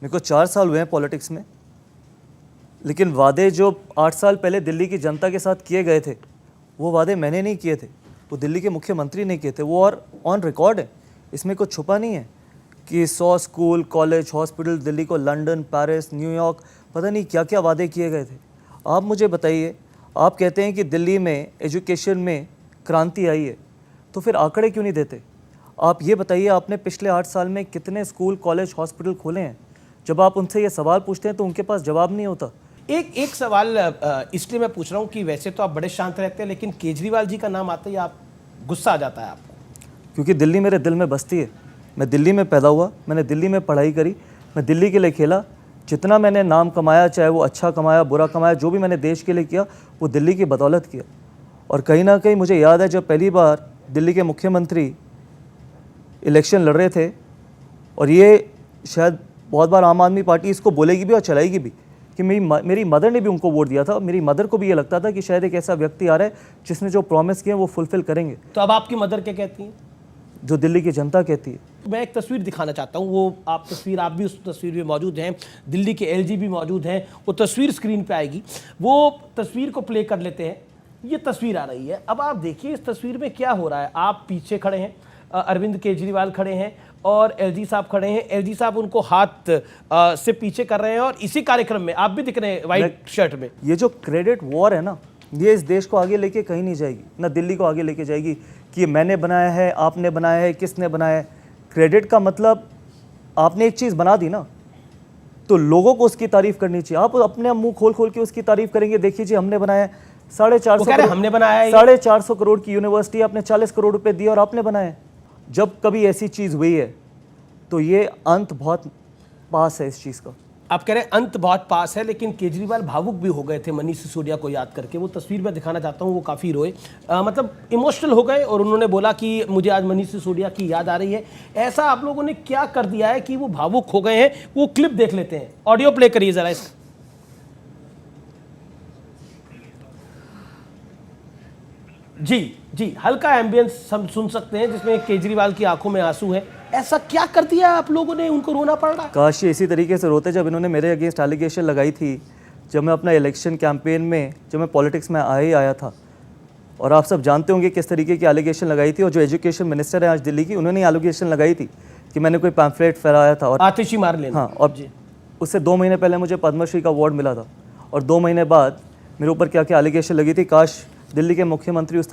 मेरे को 4 साल हुए हैं पॉलिटिक्स में, लेकिन वादे जो 8 साल पहले दिल्ली की जनता के साथ किए गए थे वो वादे मैंने नहीं किए थे, वो दिल्ली के मुख्यमंत्री ने किए थे। वो और ऑन रिकॉर्ड है, इसमें कुछ छुपा नहीं है कि 100 स्कूल, कॉलेज, हॉस्पिटल दिल्ली को लंदन, पेरिस, न्यूयॉर्क, पता नहीं क्या क्या वादे किए गए थे। आप मुझे बताइए, आप कहते हैं कि दिल्ली में एजुकेशन में क्रांति आई है, तो फिर आंकड़े क्यों नहीं देते? आप ये बताइए, आपने पिछले 8 साल में कितने स्कूल, कॉलेज, हॉस्पिटल खोले हैं? जब आप उनसे ये सवाल पूछते हैं तो उनके पास जवाब नहीं होता। एक सवाल इसलिए मैं पूछ रहा हूँ कि वैसे तो आप बड़े शांत रहते हैं, लेकिन केजरीवाल जी का नाम आते ही आप गुस्सा आ जाता है आपको। क्योंकि दिल्ली मेरे दिल में बसती है। मैं दिल्ली में पैदा हुआ, मैंने दिल्ली में पढ़ाई करी, मैं दिल्ली के लिए खेला। जितना मैंने नाम कमाया, चाहे वो अच्छा कमाया, बुरा कमाया, जो भी मैंने देश के लिए किया वो दिल्ली की बदौलत किया। और कहीं ना कहीं मुझे याद है जब पहली बार दिल्ली के मुख्यमंत्री इलेक्शन लड़ रहे थे, और ये शायद बहुत बार आम आदमी पार्टी इसको बोलेगी भी और चलाएगी भी कि मेरी मदर ने भी उनको वोट दिया था। मेरी मदर को भी ये लगता था कि शायद एक ऐसा व्यक्ति आ रहा है जिसने जो प्रॉमिस किए वो फुलफिल करेंगे। तो अब आपकी मदर क्या कहती हैं? जो दिल्ली की जनता कहती है। मैं एक तस्वीर दिखाना चाहता हूँ, वो आप भी उस तस्वीर में मौजूद हैं, दिल्ली के एलजी भी मौजूद हैं। वो तस्वीर स्क्रीन पे आएगी, वो तस्वीर को प्ले कर लेते हैं। ये तस्वीर आ रही है। अब आप देखिए इस तस्वीर में क्या हो रहा है। आप पीछे खड़े हैं, अरविंद केजरीवाल खड़े हैं और एलजी साहब खड़े हैं। एलजी साहब उनको हाथ से पीछे कर रहे हैं और इसी कार्यक्रम में आप भी दिख रहे हैं व्हाइट शर्ट में। ये जो क्रेडिट वॉर है ना, ये इस देश को आगे लेके कहीं नहीं जाएगी, ना दिल्ली को आगे लेके जाएगी कि ये मैंने बनाया है, आपने बनाया है, किसने बनाया है। क्रेडिट का मतलब, आपने एक चीज़ बना दी ना तो लोगों को उसकी तारीफ करनी चाहिए। आप अपने मुंह खोल खोल के उसकी तारीफ करेंगे, देखिए जी हमने बनाया है 450 करोड़ की यूनिवर्सिटी, आपने 40 करोड़ रुपए दिए और आपने बनाया है। जब कभी ऐसी चीज़ हुई है तो ये अंत बहुत पास है इस चीज़ का। आप कह रहे हैं अंत बहुत पास है, लेकिन केजरीवाल भावुक भी हो गए थे मनीष सिसोदिया को याद करके। वो तस्वीर में दिखाना चाहता हूँ, वो काफ़ी रोए, मतलब इमोशनल हो गए और उन्होंने बोला कि मुझे आज मनीष सिसोदिया की याद आ रही है। ऐसा आप लोगों ने क्या कर दिया है कि वो भावुक हो गए हैं? वो क्लिप देख लेते हैं, ऑडियो प्ले करिए जरा इसका। जी, हल्का एम्बियंस हम सुन सकते हैं जिसमें केजरीवाल की आंखों में आंसू है। ऐसा क्या कर दिया आप लोगों ने, उनको रोना पड़ रहा है? काश ये इसी तरीके से रोते जब इन्होंने मेरे अगेंस्ट एलिगेशन लगाई थी, जब मैं अपना इलेक्शन कैंपेन में, जब मैं पॉलिटिक्स में आया था। और आप सब जानते होंगे किस तरीके की एलिगेशन लगाई थी। और जो एजुकेशन मिनिस्टर है आज दिल्ली की, उन्होंने एलिगेशन लगाई थी कि मैंने कोई पैम्फलेट फैलाया था और आतिशी मार लेना। हाँ, और उससे 2 महीने पहले मुझे पद्मश्री का अवार्ड मिला था और 2 महीने बाद मेरे ऊपर क्या क्या एलिगेशन लगी थी। काश दिल्ली के मुख्यमंत्री इस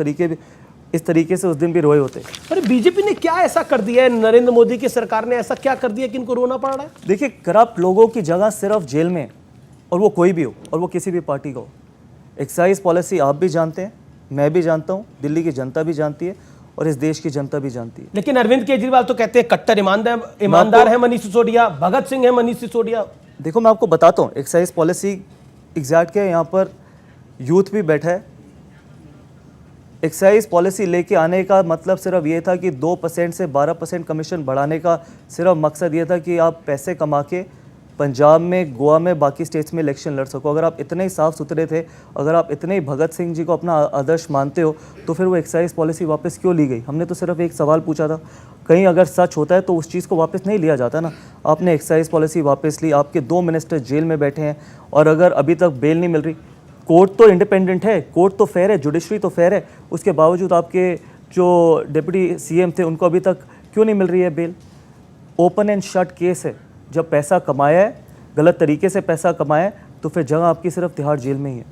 तरीके से उस दिन भी रोए होते। अरे बीजेपी ने क्या ऐसा कर दिया है, नरेंद्र मोदी की सरकार ने ऐसा क्या कर दिया कि इनको रोना पड़ रहा है? देखिए, करप्ट लोगों की जगह सिर्फ जेल में, और वो कोई भी हो और वो किसी भी पार्टी का हो। एक्साइज पॉलिसी आप भी जानते हैं, मैं भी जानता हूँ, दिल्ली की जनता भी जानती है और इस देश की जनता भी जानती है। लेकिन अरविंद केजरीवाल तो कहते हैं कट्टर ईमानदार है मनीष सिसोदिया, भगत सिंह है मनीष सिसोदिया। देखो मैं आपको बताता हूँ एक्साइज पॉलिसी एग्जैक्ट क्या है। यहाँ पर यूथ भी बैठा है। एक्साइज पॉलिसी लेके आने का मतलब सिर्फ ये था कि 2% से 12% कमीशन बढ़ाने का सिर्फ मकसद ये था कि आप पैसे कमा के पंजाब में, गोवा में, बाकी स्टेट्स में इलेक्शन लड़ सको। अगर आप इतने ही साफ़ सुथरे थे, अगर आप इतने ही भगत सिंह जी को अपना आदर्श मानते हो, तो फिर वो एक्साइज पॉलिसी वापस क्यों ली गई? हमने तो सिर्फ एक सवाल पूछा था। कहीं अगर सच होता है तो उस चीज़ को वापस नहीं लिया जाता ना। आपने एक्साइज पॉलिसी वापस ली, आपके 2 मिनिस्टर जेल में बैठे हैं और अगर अभी तक बेल नहीं मिल रही। कोर्ट तो इंडिपेंडेंट है, कोर्ट तो फेयर है, जुडिशरी तो फेयर है, उसके बावजूद आपके जो डिप्टी सीएम थे उनको अभी तक क्यों नहीं मिल रही है bail? Open and shut case है। जब पैसा कमाया है, गलत तरीके से पैसा कमाया है, तो फिर जगह आपकी सिर्फ तिहाड़ जेल में ही है।